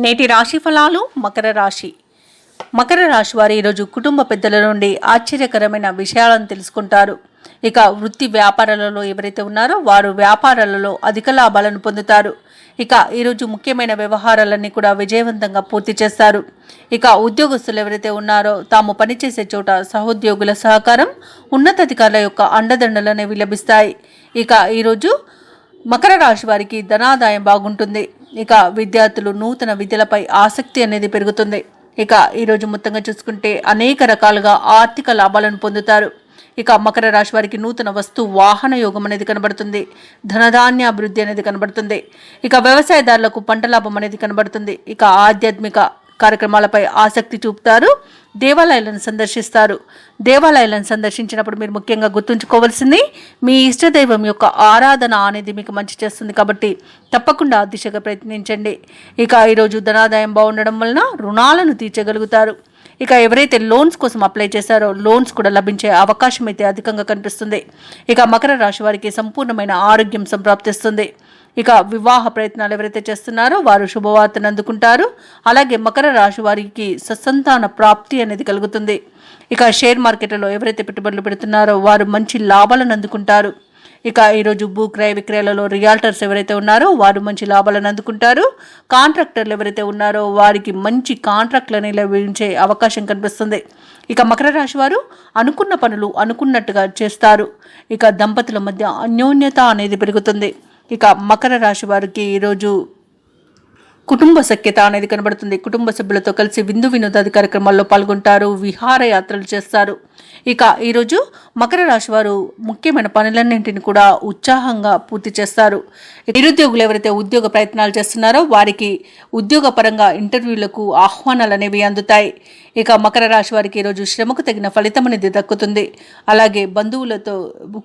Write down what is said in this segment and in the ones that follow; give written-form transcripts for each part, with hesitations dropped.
నేటి రాశి ఫలాలు మకర రాశి వారు ఈరోజు కుటుంబ పెద్దల నుండి ఆశ్చర్యకరమైన విషయాలను తెలుసుకుంటారు. ఇక వృత్తి వ్యాపారాలలో ఎవరైతే ఉన్నారో వారు వ్యాపారాలలో అధిక లాభాలను పొందుతారు. ఇక ఈరోజు ముఖ్యమైన వ్యవహారాలన్నీ కూడా విజయవంతంగా పూర్తి చేస్తారు. ఇక ఉద్యోగస్తులు ఎవరైతే ఉన్నారో తాము పనిచేసే చోట సహోద్యోగుల సహకారం, ఉన్నతాధికారుల యొక్క అండదండలు అనేవి లభిస్తాయి. ఇక ఈరోజు మకర రాశి వారికి ధనాదాయం బాగుంటుంది. ఇక విద్యార్థులు నూతన విద్యలపై ఆసక్తి అనేది పెరుగుతుంది. ఇక ఈరోజు మొత్తంగా చూసుకుంటే అనేక రకాలుగా ఆర్థిక లాభాలను పొందుతారు. ఇక మకర రాశి వారికి నూతన వస్తు వాహన యోగం అనేది కనబడుతుంది. ధనధాన్య అభివృద్ధి అనేది కనబడుతుంది. ఇక వ్యవసాయదారులకు పంట లాభం అనేది కనబడుతుంది. ఇక ఆధ్యాత్మిక కార్యక్రమాలపై ఆసక్తి చూపుతారు. దేవాలయాలను సందర్శించినప్పుడు మీరు ముఖ్యంగా గుర్తుంచుకోవాల్సింది మీ ఇష్టదైవం యొక్క ఆరాధన అనేది మీకు మంచి చేస్తుంది. కాబట్టి తప్పకుండా ఆ దిశగా ప్రయత్నించండి. ఇక ఈరోజు ధనాదాయం బాగుండడం వలన రుణాలను తీర్చగలుగుతారు. ఇక ఎవరైతే లోన్స్ కోసం అప్లై చేశారో లోన్స్ కూడా లభించే అవకాశం అయితే అధికంగా కనిపిస్తుంది. ఇక మకర రాశి వారికి సంపూర్ణమైన ఆరోగ్యం సంప్రాప్తిస్తుంది. ఇక వివాహ ప్రయత్నాలు ఎవరైతే చేస్తున్నారో వారు శుభవార్తను అందుకుంటారు. అలాగే మకర రాశి వారికి సత్సంతాన ప్రాప్తి అనేది కలుగుతుంది. ఇక షేర్ మార్కెట్లో ఎవరైతే పెట్టుబడులు పెడుతున్నారో వారు మంచి లాభాలను అందుకుంటారు. ఇక ఈరోజు భూ క్రయ విక్రయాలలో రియాల్టర్స్ ఎవరైతే ఉన్నారో వారు మంచి లాభాలను అందుకుంటారు. కాంట్రాక్టర్లు ఎవరైతే ఉన్నారో వారికి మంచి కాంట్రాక్ట్లని లభించే అవకాశం కనిపిస్తుంది. ఇక మకర రాశి వారు అనుకున్న పనులు అనుకున్నట్టుగా చేస్తారు. ఇక దంపతుల మధ్య అన్యోన్యత అనేది పెరుగుతుంది. ఇక మకర రాశి వారికి ఈరోజు కుటుంబ సఖ్యత అనేది కనబడుతుంది. కుటుంబ సభ్యులతో కలిసి విందు వినోదాది కార్యక్రమాల్లో పాల్గొంటారు. విహారయాత్రలు చేస్తారు. ఇక ఈరోజు మకర రాశి వారు ముఖ్యమైన పనులన్నింటిని కూడా ఉత్సాహంగా పూర్తి చేస్తారు. నిరుద్యోగులు ఎవరైతే ఉద్యోగ ప్రయత్నాలు చేస్తున్నారో వారికి ఉద్యోగపరంగా ఇంటర్వ్యూలకు ఆహ్వానాలు అనేవి అందుతాయి. ఇక మకర రాశి వారికి ఈరోజు శ్రమకు తగిన ఫలితం అనేది దక్కుతుంది. అలాగే బంధువులతో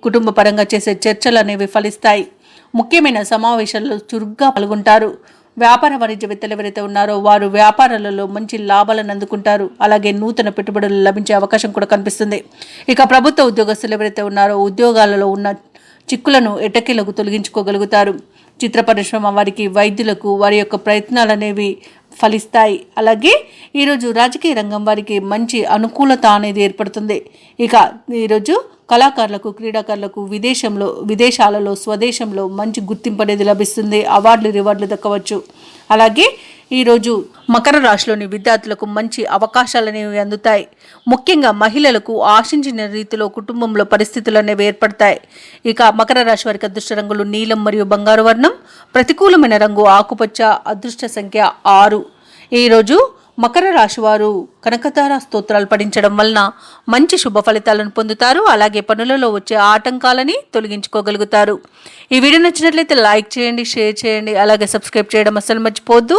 కుటుంబ పరంగా చేసే చర్చలు అనేవి ఫలిస్తాయి. ముఖ్యమైన సమావేశాల్లో చురుగ్గా పాల్గొంటారు. వ్యాపార వాణిజ్యవేత్తలు ఎవరైతే ఉన్నారో వారు వ్యాపారాలలో మంచి లాభాలను అందుకుంటారు. అలాగే నూతన పెట్టుబడులు లభించే అవకాశం కూడా కనిపిస్తుంది. ఇక ప్రభుత్వ ఉద్యోగస్తులు ఎవరైతే ఉన్నారో ఉద్యోగాలలో ఉన్న చిక్కులను ఎట్టకేలకు తొలగించుకోగలుగుతారు. చిత్ర పరిశ్రమ వారికి, వైద్యులకు వారి యొక్క ప్రయత్నాలు అనేవి ఫలిస్తాయి. అలాగే ఈరోజు రాజకీయ రంగం వారికి మంచి అనుకూలత అనేది ఏర్పడుతుంది. ఇక ఈరోజు కళాకారులకు, క్రీడాకారులకు విదేశాలలో, స్వదేశంలో మంచి గుర్తింపు అనేది లభిస్తుంది. రివార్డులు దక్కవచ్చు. అలాగే ఈరోజు మకర రాశిలోని విద్యార్థులకు మంచి అవకాశాలు అనేవి అందుతాయి. ముఖ్యంగా మహిళలకు ఆశించిన రీతిలో కుటుంబంలో పరిస్థితులు అనేవి ఏర్పడతాయి. ఇక మకర రాశి వారికి అదృష్ట రంగులు నీలం మరియు బంగారు వర్ణం. ప్రతికూలమైన రంగు ఆకుపచ్చ. అదృష్ట సంఖ్య 6. ఈరోజు మకర రాశి వారు కనకతార స్తోత్రాలు పఠించడం వలన మంచి శుభ ఫలితాలను పొందుతారు. అలాగే పనులలో వచ్చే ఆటంకాలని తొలగించుకోగలుగుతారు. ఈ వీడియో నచ్చినట్లయితే లైక్ చేయండి, షేర్ చేయండి, అలాగే సబ్స్క్రైబ్ చేయడం అస్సలు మర్చిపోవద్దు.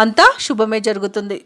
అంతా శుభమే జరుగుతుంది.